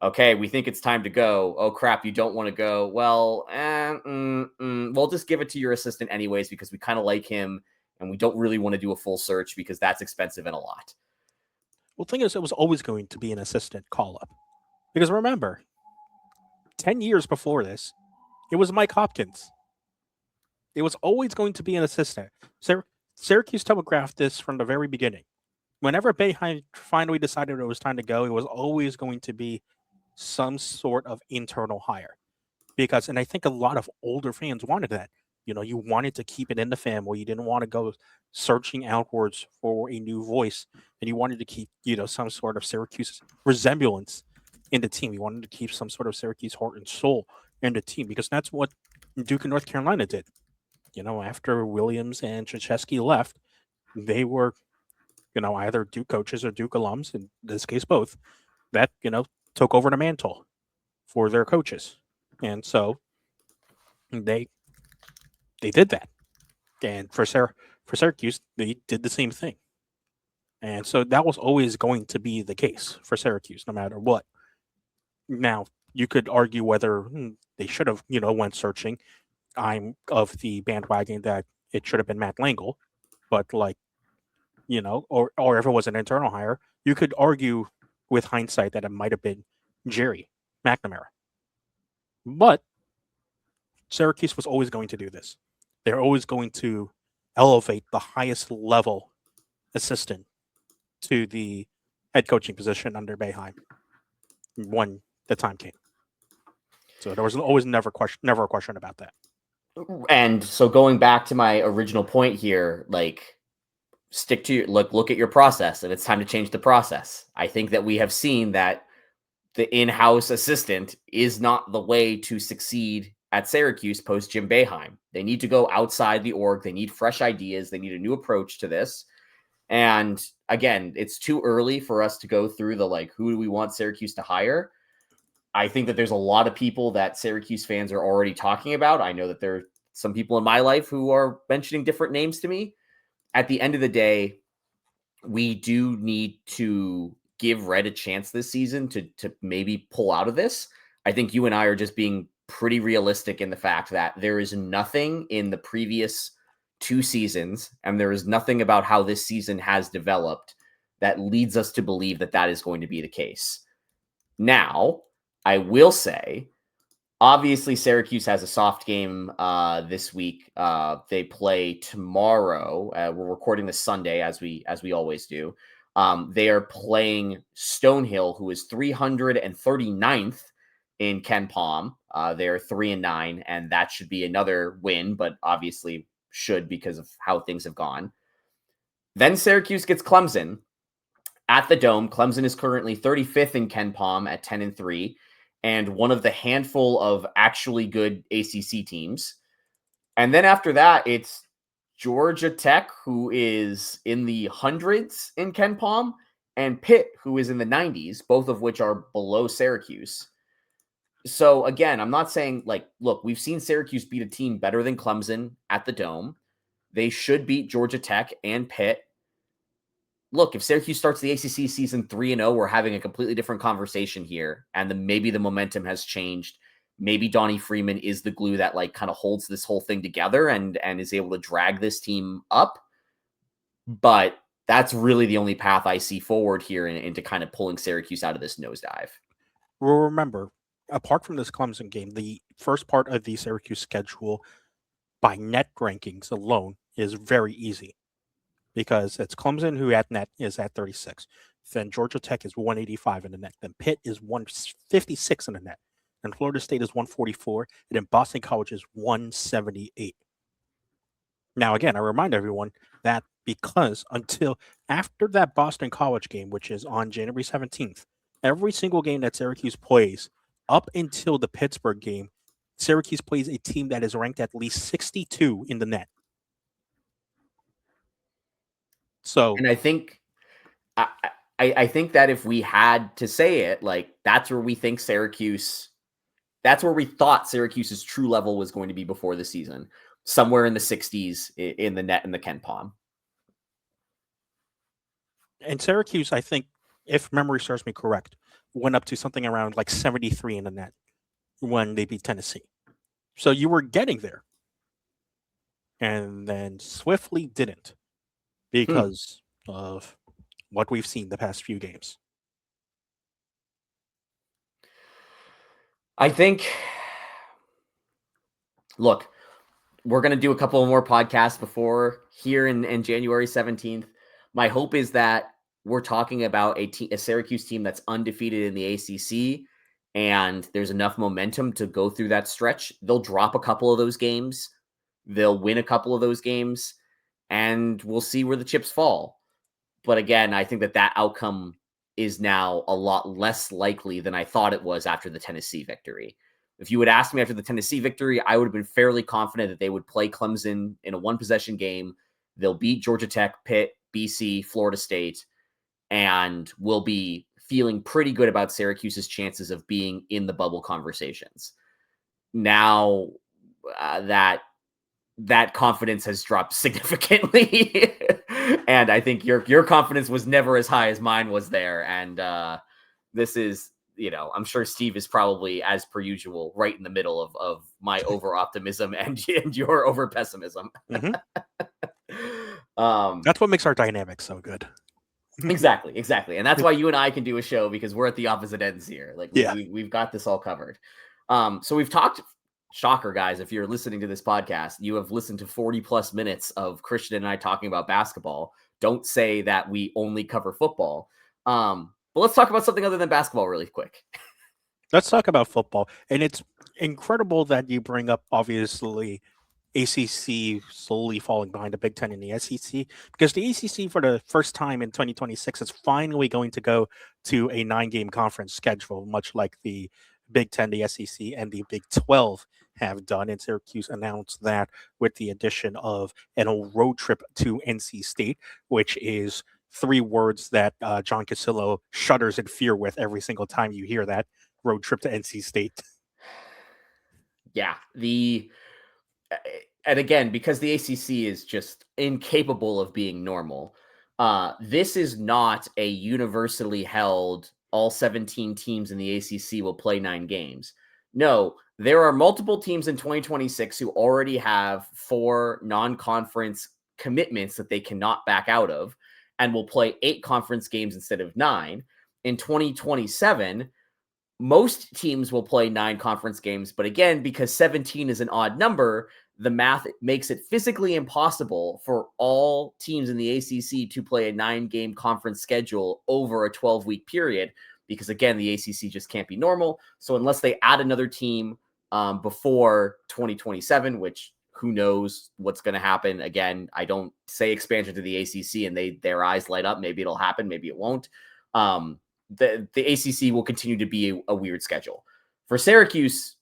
F: okay, we think it's time to go. Oh crap, you don't want to go. Well, we'll just give it to your assistant anyways because we kind of like him, and we don't really want to do a full search because that's expensive and a lot.
E: Well, the thing is, it was always going to be an assistant call-up. Because remember, 10 years before this, it was Mike Hopkins. It was always going to be an assistant. Syracuse telegraphed this from the very beginning. Whenever Boeheim finally decided it was time to go, it was always going to be some sort of internal hire. Because, and I think a lot of older fans wanted that. You know, you wanted to keep it in the family. You didn't want to go searching outwards for a new voice. And you wanted to keep, some sort of Syracuse resemblance in the team. You wanted to keep some sort of Syracuse heart and soul in the team, because that's what Duke and North Carolina did. After Williams and Krzyzewski left, they were, either Duke coaches or Duke alums, in this case both, that, took over the mantle for their coaches. And so they did that. And for Syracuse, they did the same thing. And so that was always going to be the case for Syracuse, no matter what. Now, you could argue whether they should have, went searching. I'm of the bandwagon that it should have been Matt Langle, but or if it was an internal hire, you could argue with hindsight that it might have been Jerry McNamara. But Syracuse was always going to do this. They're always going to elevate the highest level assistant to the head coaching position under Boeheim when the time came. So there was always never a question about that.
F: And so going back to my original point here, like, stick to look at your process, and it's time to change the process. I think that we have seen that the in-house assistant is not the way to succeed at Syracuse post Jim Boeheim. They need to go outside the org. They need fresh ideas. They need a new approach to this. And again, it's too early for us to go through the, who do we want Syracuse to hire? I think that there's a lot of people that Syracuse fans are already talking about. I know that there are some people in my life who are mentioning different names to me. At the end of the day, we do need to give Red a chance this season to maybe pull out of this. I think you and I are just being pretty realistic in the fact that there is nothing in the previous 2 seasons, and there is nothing about how this season has developed that leads us to believe that that is going to be the case. Now, I will say, obviously, Syracuse has a soft game this week. They play tomorrow. We're recording this Sunday, as we always do. They are playing Stonehill, who is 339th in Ken Palm. They're 3-9, and that should be another win, but obviously should because of how things have gone. Then Syracuse gets Clemson at the Dome. Clemson is currently 35th in Ken Palm at 10-3. And one of the handful of actually good ACC teams. And then after that, it's Georgia Tech, who is in the hundreds in Ken Palm, and Pitt, who is in the 90s, both of which are below Syracuse. So again, I'm not saying, like, look, we've seen Syracuse beat a team better than Clemson at the Dome. They should beat Georgia Tech and Pitt. Look, if Syracuse starts the ACC season 3-0, we're having a completely different conversation here. And maybe the momentum has changed. Maybe Donnie Freeman is the glue that like kind of holds this whole thing together and is able to drag this team up. But that's really the only path I see forward here into kind of pulling Syracuse out of this nosedive.
E: Well, remember, apart from this Clemson game, the first part of the Syracuse schedule by net rankings alone is very easy. Because it's Clemson, who at net is at 36. Then Georgia Tech is 185 in the net. Then Pitt is 156 in the net. And Florida State is 144. And then Boston College is 178. Now, again, I remind everyone that because until after that Boston College game, which is on January 17th, every single game that Syracuse plays up until the Pittsburgh game, Syracuse plays a team that is ranked at least 62 in the net. So,
F: and I think I think that if we had to say it, like that's where we think that's where we thought Syracuse's true level was going to be before the season, somewhere in the 60s in the net in the Ken Palm.
E: And Syracuse, I think, if memory serves me correct, went up to something around like 73 in the net when they beat Tennessee. So you were getting there. And then swiftly didn't. Because of what we've seen the past few games.
F: I think, look, we're going to do a couple more podcasts before here in January 17th. My hope is that we're talking about a Syracuse team that's undefeated in the ACC, and there's enough momentum to go through that stretch. They'll drop a couple of those games. They'll win a couple of those games. And we'll see where the chips fall. But again, I think that outcome is now a lot less likely than I thought it was after the Tennessee victory. If you had asked me after the Tennessee victory, I would have been fairly confident that they would play Clemson in a one-possession game. They'll beat Georgia Tech, Pitt, BC, Florida State, and we'll be feeling pretty good about Syracuse's chances of being in the bubble conversations. Now that confidence has dropped significantly. And I think your confidence was never as high as mine was there. And this is, I'm sure Steve is probably, as per usual, right in the middle of my over optimism and your over pessimism.
E: Mm-hmm. That's what makes our dynamic so good.
F: Exactly. And that's why you and I can do a show, because we're at the opposite ends here. Like we've got this all covered. So we've talked. Shocker, guys, if you're listening to this podcast, you have listened to 40 plus minutes of Christian and I talking about basketball. Don't say that we only cover football. But let's talk about something other than basketball really quick.
E: Let's talk about football. And it's incredible that you bring up, obviously, ACC slowly falling behind the Big Ten and the SEC, because the ACC for the first time in 2026 is finally going to go to a 9-game conference schedule, much like the Big Ten, the SEC, and the Big 12 have done. And Syracuse announced that with the addition of a road trip to NC State, which is 3 words that John Casillo shudders in fear with every single time you hear that: road trip to NC State.
F: Yeah. And again, because the ACC is just incapable of being normal, this is not a universally held all 17 teams in the ACC will play 9 games. No, there are multiple teams in 2026 who already have 4 non-conference commitments that they cannot back out of and will play 8 conference games instead of 9. In 2027, most teams will play 9 conference games, but again, because 17 is an odd number, the math makes it physically impossible for all teams in the ACC to play a 9-game conference schedule over a 12-week period, because again, the ACC just can't be normal. So unless they add another team before 2027, which who knows what's going to happen. Again, I don't say expansion to the ACC and their eyes light up. Maybe it'll happen. Maybe it won't. The ACC will continue to be a weird schedule. For Syracuse,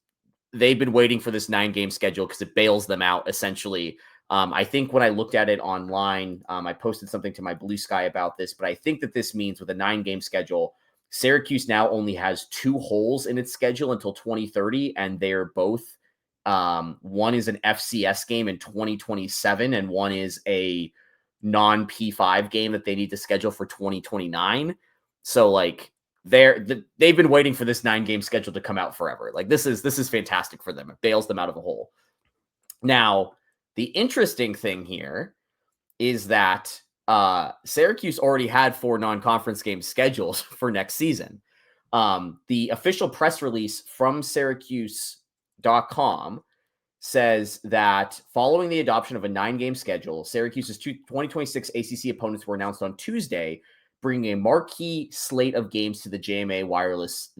F: they've been waiting for this 9-game schedule because it bails them out, essentially. I think when I looked at it online, I posted something to my Blue Sky about this, but I think that this means with a 9-game schedule, Syracuse now only has 2 holes in its schedule until 2030, and they're both, one is an FCS game in 2027, and one is a non-P5 game that they need to schedule for 2029. So like they've been waiting for this 9-game schedule to come out forever. Like this is fantastic for them. It bails them out of the hole. Now, the interesting thing here is that Syracuse already had 4 non-conference games scheduled for next season. The official press release from Syracuse.com says that following the adoption of a 9-game schedule, Syracuse's 2026 ACC opponents were announced on Tuesday, bringing a marquee slate of games to the JMA Wireless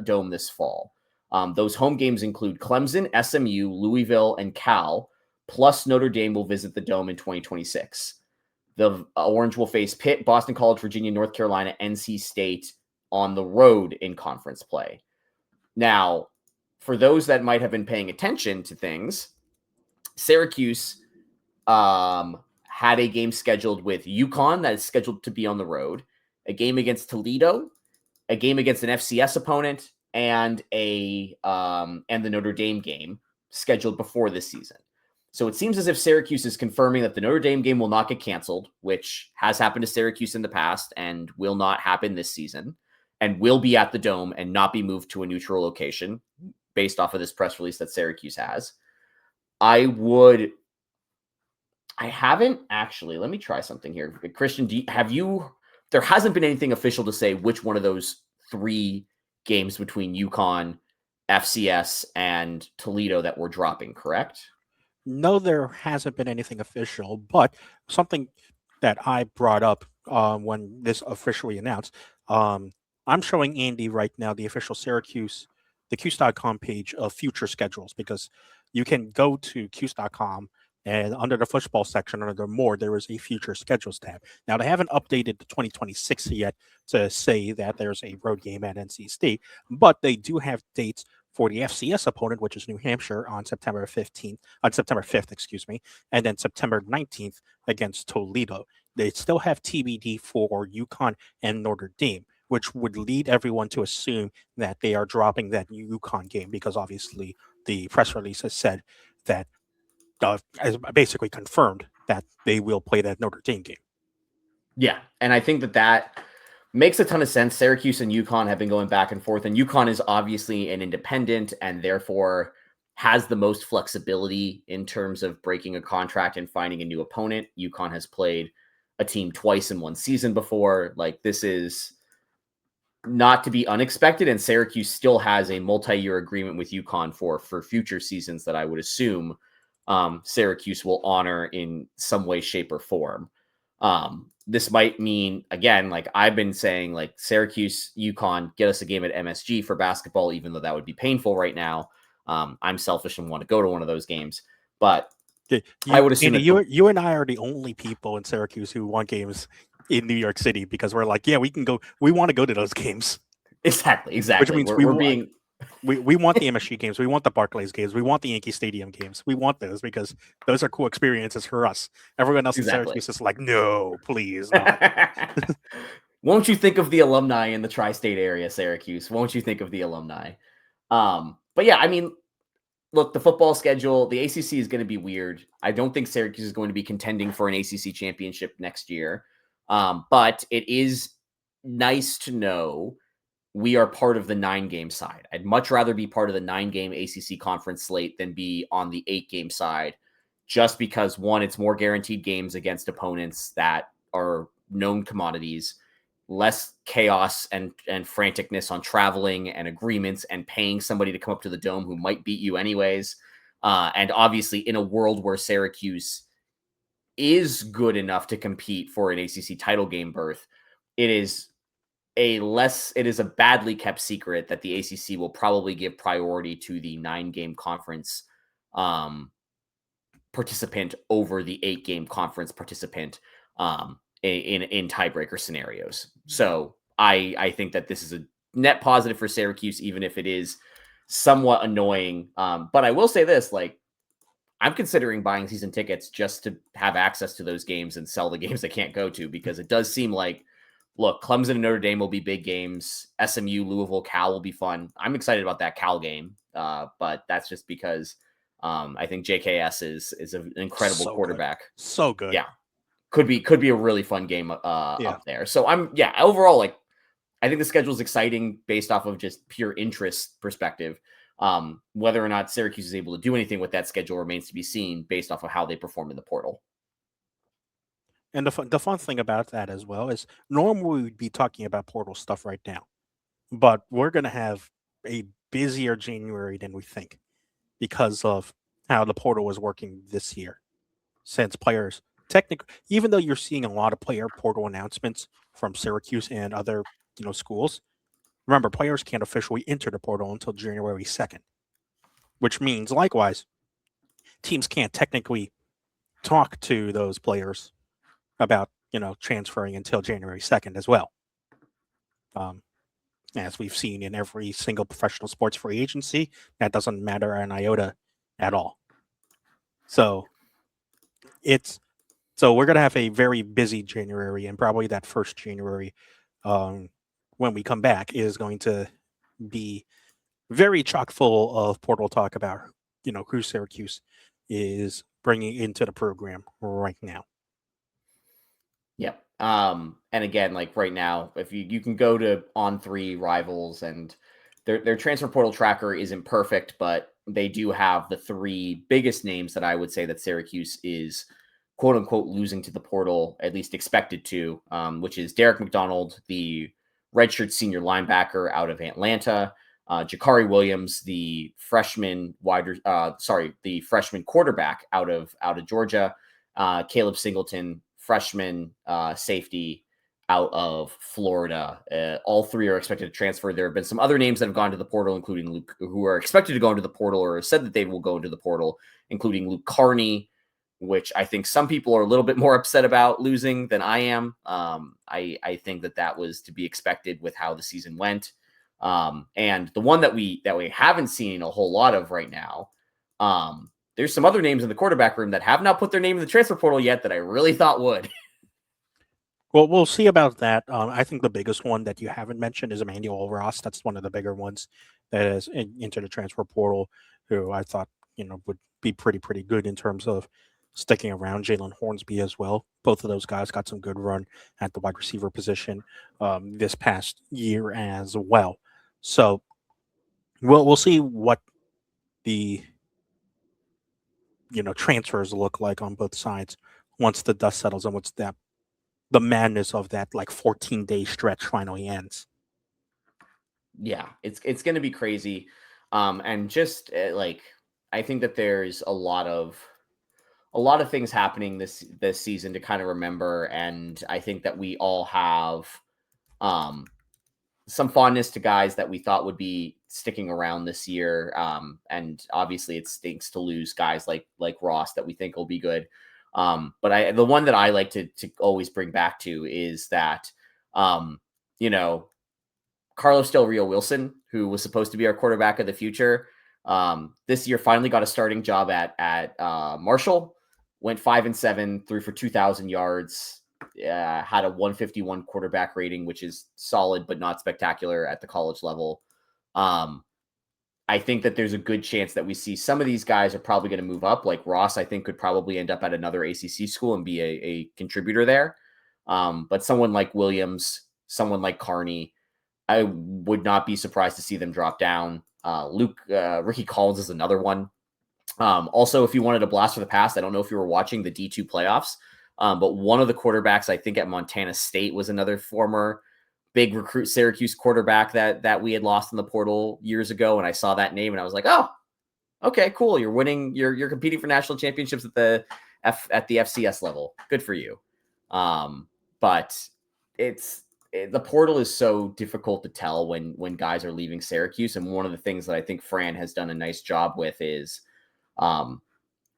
F: Dome this fall. Those home games include Clemson, SMU, Louisville, and Cal, plus Notre Dame will visit the Dome in 2026. The Orange will face Pitt, Boston College, Virginia, North Carolina, NC State on the road in conference play. Now, for those that might have been paying attention to things, Syracuse had a game scheduled with UConn that is scheduled to be on the road, a game against Toledo, a game against an FCS opponent, and the Notre Dame game scheduled before this season. So it seems as if Syracuse is confirming that the Notre Dame game will not get canceled, which has happened to Syracuse in the past and will not happen this season, and will be at the Dome and not be moved to a neutral location based off of this press release that Syracuse has. I haven't actually, let me try something here. Christian, there hasn't been anything official to say which one of those 3 games between UConn, FCS, and Toledo that we're dropping, correct?
E: No, there hasn't been anything official, but something that I brought up when this officially announced, I'm showing Andy right now the official Syracuse, the Cuse.com page of future schedules, because you can go to Cuse.com and under the football section, under more, there is a future schedules tab. Now, they haven't updated the 2026 yet to say that there's a road game at NC State, but they do have dates for the FCS opponent, which is New Hampshire, on September 5th, excuse me, and then September 19th against Toledo. They still have TBD for UConn and Notre Dame, which would lead everyone to assume that they are dropping that UConn game, because obviously the press release has said that has basically confirmed that they will play that Notre Dame game.
F: Yeah, and I think that makes a ton of sense. Syracuse and UConn have been going back and forth, and UConn is obviously an independent and therefore has the most flexibility in terms of breaking a contract and finding a new opponent. UConn has played a team twice in one season before. Like, this is not to be unexpected, and Syracuse still has a multi-year agreement with UConn for future seasons that I would assume Syracuse will honor in some way, shape, or form. This might mean, again, like I've been saying, like Syracuse, UConn, get us a game at MSG for basketball, even though that would be painful right now. I'm selfish and want to go to one of those games, but I would assume
E: Andy, you and I are the only people in Syracuse who want games in New York City, because we're like, yeah, we can go. We want to go to those games.
F: Exactly.
E: Which means we want the MSG games. We want the Barclays games. We want the Yankee Stadium games. We want those because those are cool experiences for us. Everyone else in Syracuse is like, no, please not.
F: Won't you think of the alumni in the tri-state area, Syracuse? Won't you think of the alumni? But yeah, I mean, look, the football schedule, the ACC is going to be weird. I don't think Syracuse is going to be contending for an ACC championship next year. But it is nice to know we are part of the 9-game side. I'd much rather be part of the 9-game ACC conference slate than be on the 8-game side, just because, one, it's more guaranteed games against opponents that are known commodities. less chaos and franticness on traveling and agreements and paying somebody to come up to the Dome who might beat you anyways. And obviously in a world where Syracuse is good enough to compete for an ACC title game berth, it is a badly kept secret that the ACC will probably give priority to the 9-game conference participant over the 8-game conference participant in tiebreaker scenarios. So I think that this is a net positive for Syracuse, even if it is somewhat annoying. But I will say this, like, I'm considering buying season tickets just to have access to those games and sell the games I can't go to, because it does seem like, look, Clemson and Notre Dame will be big games. SMU, Louisville, Cal will be fun. I'm excited about that Cal game, but that's just because I think JKS is an incredible quarterback.
E: Good. So good.
F: Yeah, could be a really fun game up there. So overall, like, I think the schedule is exciting based off of just pure interest perspective. Whether or not Syracuse is able to do anything with that schedule remains to be seen based off of how they perform in the portal.
E: And the fun thing about that as well is normally we'd be talking about portal stuff right now, but we're going to have a busier January than we think because of how the portal was working this year. Since players even though you're seeing a lot of player portal announcements from Syracuse and other schools, remember, players can't officially enter the portal until January 2nd, which means likewise, teams can't technically talk to those players about transferring until January 2nd as well. As we've seen in every single professional sports free agency, that doesn't matter an iota at all. So we're going to have a very busy January, and probably that first January when we come back is going to be very chock full of portal talk about who Syracuse is bringing into the program right now.
F: Yep. And again, like right now, if you can go to On3 Rivals, and their transfer portal tracker isn't perfect, but they do have the 3 biggest names that I would say that Syracuse is quote unquote losing to the portal, at least expected to, which is Derek McDonald, the redshirt senior linebacker out of Atlanta, Jakari Williams, the freshman quarterback out of Georgia, Caleb Singleton, freshman safety out of Florida. All 3 are expected to transfer. There have been some other names that have gone to the portal, including Luke, who are expected to go into the portal or said that they will go into the portal, including Luke Carney, which I think some people are a little bit more upset about losing than I am. I think that was to be expected with how the season went. And the one that we haven't seen a whole lot of right now, there's some other names in the quarterback room that have not put their name in the transfer portal yet that I really thought would.
E: Well, we'll see about that. I think the biggest one that you haven't mentioned is Emmanuel Ross. That's one of the bigger ones that is into the transfer portal, who I thought would be pretty good in terms of sticking around. Jalen Hornsby as well. Both of those guys got some good run at the wide receiver position this past year as well. So we'll see what the transfers look like on both sides once the dust settles and once the madness of that 14-day stretch finally ends.
F: Yeah, it's going to be crazy. And just I think that there's a lot of things happening this season to kind of remember. And I think that we all have some fondness to guys that we thought would be sticking around this year. And obviously it stinks to lose guys like Ross that we think will be good. But the one that I like to always bring back to is that, Carlos Del Rio Wilson, who was supposed to be our quarterback of the future, this year finally got a starting job at Marshall, went 5-7, threw for 2,000 yards, had a 151 quarterback rating, which is solid, but not spectacular at the college level. I think that there's a good chance that we see some of these guys are probably going to move up. Like Ross, I think could probably end up at another ACC school and be a contributor there. But someone like Williams, someone like Carney, I would not be surprised to see them drop down. Ricky Collins is another one. Also, if you wanted a blast for the past, I don't know if you were watching the D2 playoffs, but one of the quarterbacks, I think at Montana State, was another former big recruit Syracuse quarterback that we had lost in the portal years ago, and I saw that name and I was like, oh, okay, cool. You're winning. You're competing for national championships at the FCS level. Good for you. But the portal is so difficult to tell when guys are leaving Syracuse. And one of the things that I think Fran has done a nice job with is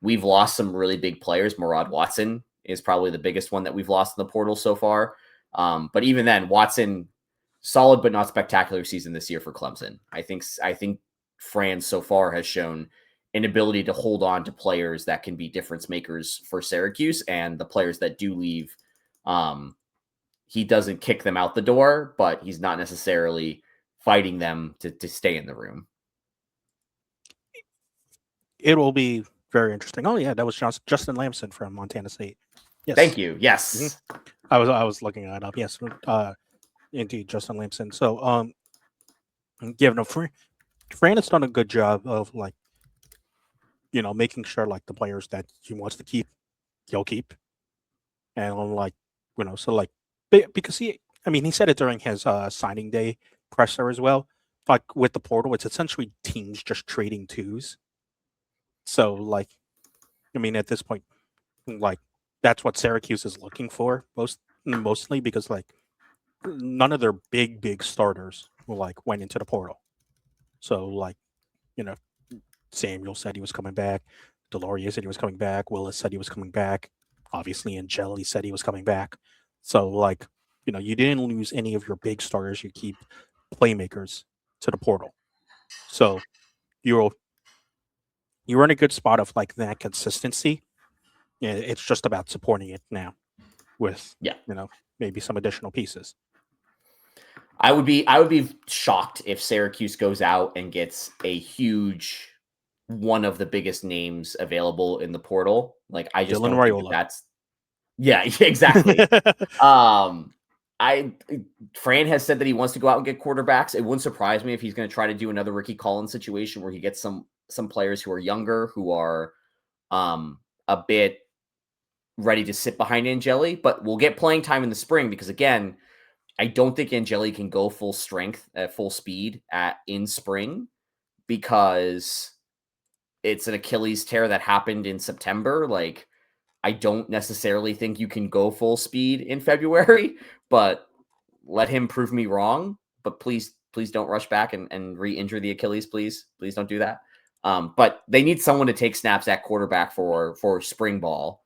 F: we've lost some really big players. Murad Watson is probably the biggest one that we've lost in the portal so far. But even then, Watson, solid but not spectacular season this year for Clemson. I think Fran so far has shown an ability to hold on to players that can be difference makers for Syracuse, and the players that do leave, he doesn't kick them out the door, but he's not necessarily fighting them to stay in the room.
E: It will be very interesting. Oh yeah, that was Justin Lamson from Montana State. Yes.
F: Thank you. Yes.
E: Mm-hmm. I was looking that up. Yes. Indeed, Justin Lamson. So Fran has done a good job of making sure the players that he wants to keep, he'll keep. And because he said it during his signing day presser as well. Like with the portal, it's essentially teams just trading twos. So at this point, that's what Syracuse is looking for mostly because none of their big starters went into the portal. So Samuel said he was coming back. Deloria said he was coming back. Willis said he was coming back. Obviously, Angeli said he was coming back. So you didn't lose any of your big starters. You keep playmakers to the portal. So you're in a good spot of that consistency. Yeah, it's just about supporting it now with maybe some additional pieces.
F: I would be shocked if Syracuse goes out and gets a huge one of the biggest names available in the portal. I just don't think that's exactly. Fran has said that he wants to go out and get quarterbacks. It wouldn't surprise me if he's going to try to do another Ricky Collins situation where he gets some players who are younger, who are a bit ready to sit behind Angeli, but we'll get playing time in the spring because again, I don't think Angeli can go full strength at full speed in spring because it's an Achilles tear that happened in September. I don't necessarily think you can go full speed in February, but let him prove me wrong. But please don't rush back and re-injure the Achilles. Please don't do that. But they need someone to take snaps at quarterback for spring ball.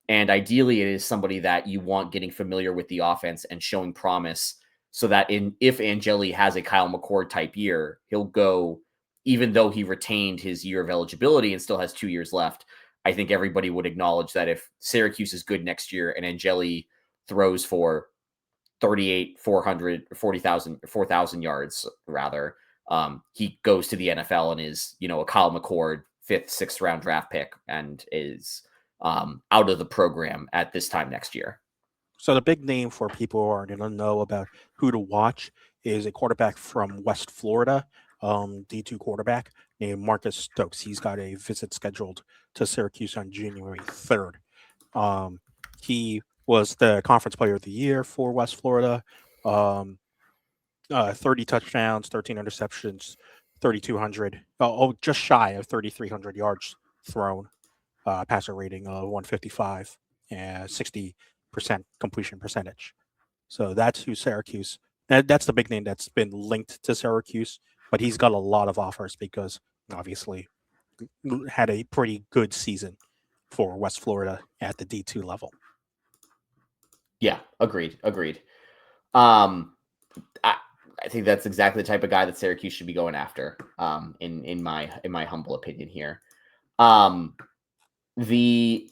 F: And ideally, it is somebody that you want getting familiar with the offense and showing promise so that if Angeli has a Kyle McCord type year, he'll go, even though he retained his year of eligibility and still has 2 years left. I think everybody would acknowledge that if Syracuse is good next year and Angeli throws for 4,000 yards rather, he goes to the NFL and is, a Kyle McCord 5th, 6th round draft pick and is out of the program at this time next year.
E: So the big name for people who are going to know about who to watch is a quarterback from West Florida, D2 quarterback named Marcus Stokes. He's got a visit scheduled to Syracuse on January 3rd. He was the conference player of the year for West Florida. 30 touchdowns, 13 interceptions, 3,200. Just shy of 3,300 yards thrown. Passer rating of 155 and 60% completion percentage. So that's who Syracuse. That's the big name that's been linked to Syracuse, but he's got a lot of offers because obviously had a pretty good season for West Florida at the D2 level.
F: Yeah, agreed. I think that's exactly the type of guy that Syracuse should be going after. In my humble opinion here. The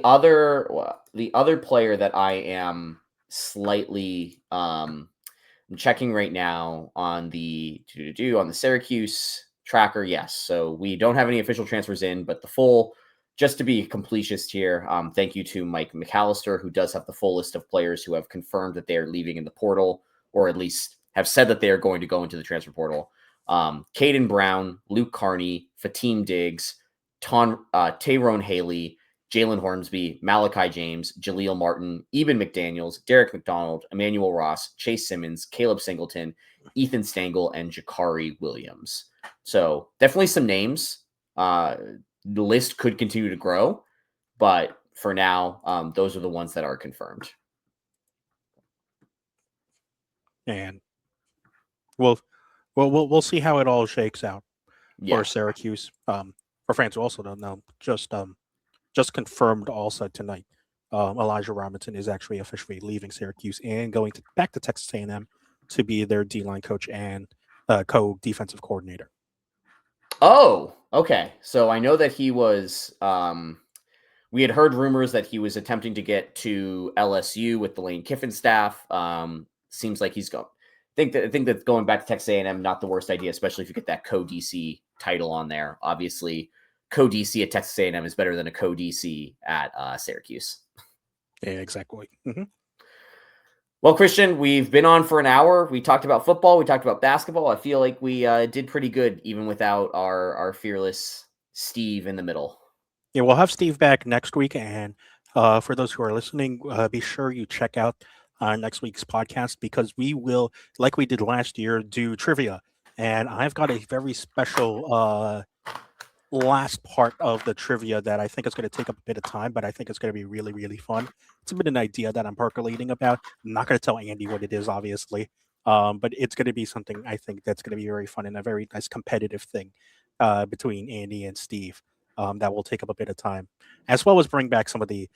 F: other player that I am slightly I'm checking right now on the Syracuse tracker. Yes, so we don't have any official transfers in, but the full, just to be completist here, thank you to Mike McAllister, who does have the full list of players who have confirmed that they are leaving in the portal, or at least have said that they are going to go into the transfer portal. Caden Brown, Luke Carney, Fatim Diggs, Tyrone Haley, Jalen Hornsby, Malachi James, Jaleel Martin, Eben McDaniels, Derek McDonald, Emmanuel Ross, Chase Simmons, Caleb Singleton, Ethan Stengel, and Jakari Williams. So definitely some names. The list could continue to grow, but for now, those are the ones that are confirmed.
E: And we'll see how it all shakes out for Syracuse. For fans who also don't know, just confirmed also tonight. Elijah Robinson is actually officially leaving Syracuse and going back to Texas A&M to be their D-line coach and co-defensive coordinator.
F: Oh, okay. So I know that he was. We had heard rumors that he was attempting to get to LSU with the Lane Kiffin staff. Seems like he's going. I think that going back to Texas A&M not the worst idea, especially if you get that co-DC title on there. Obviously, co-DC at Texas A&M is better than a co-DC at Syracuse.
E: Yeah, exactly. Mm-hmm.
F: Well, Christian, we've been on for an hour. We talked about football. We talked about basketball. I feel like we did pretty good, even without our fearless Steve in the middle.
E: Yeah, we'll have Steve back next week. And for those who are listening, be sure you check out next week's podcast because we will, like we did last year, do trivia. And I've got a very special last part of the trivia that I think is going to take up a bit of time, but I think it's going to be really, really fun. It's a bit an idea that I'm percolating about. I'm not going to tell Andy what it is, obviously, but it's going to be something I think that's going to be very fun and a very nice competitive thing between Andy and Steve that will take up a bit of time, as well as bring back some of the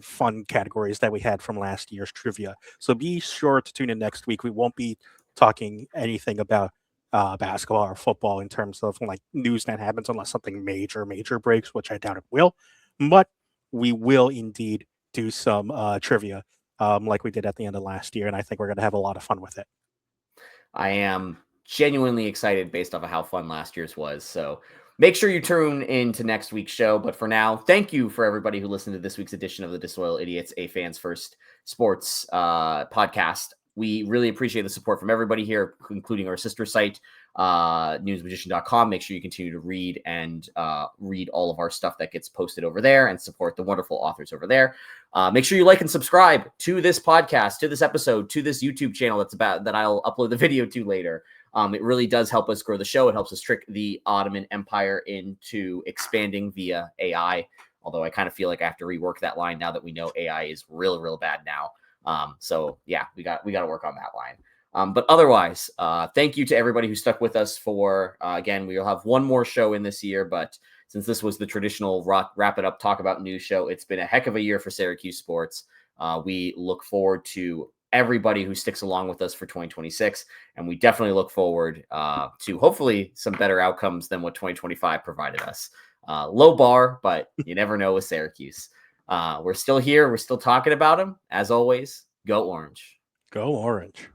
E: fun categories that we had from last year's trivia. So be sure to tune in next week. We won't be talking anything about basketball or football in terms of like news that happens unless something major breaks, which I doubt it will. But we will indeed do some trivia like we did at the end of last year, and I think we're going to have a lot of fun with it.
F: I am genuinely excited based off of how fun last year's was. So make sure you tune in to next week's show. But for now, thank you for everybody who listened to this week's edition of the Disloyal Idiots, a Fans First Sports podcast. We really appreciate the support from everybody here, including our sister site, newsmagician.com. Make sure you continue to read and read all of our stuff that gets posted over there and support the wonderful authors over there. Make sure you like and subscribe to this podcast, to this episode, to this YouTube channel that I'll upload the video to later. It really does help us grow the show. It helps us trick the Ottoman Empire into expanding via AI. Although I kind of feel like I have to rework that line now that we know AI is real bad now. So yeah, we got to work on that line. But otherwise, thank you to everybody who stuck with us for, again, we will have one more show in this year, but since this was the traditional wrap it up, talk about news show, it's been a heck of a year for Syracuse sports. We look forward to everybody who sticks along with us for 2026. And we definitely look forward to hopefully some better outcomes than what 2025 provided us. Low bar, but you never know with Syracuse. We're still here. We're still talking about them. As always, go Orange.
E: Go Orange.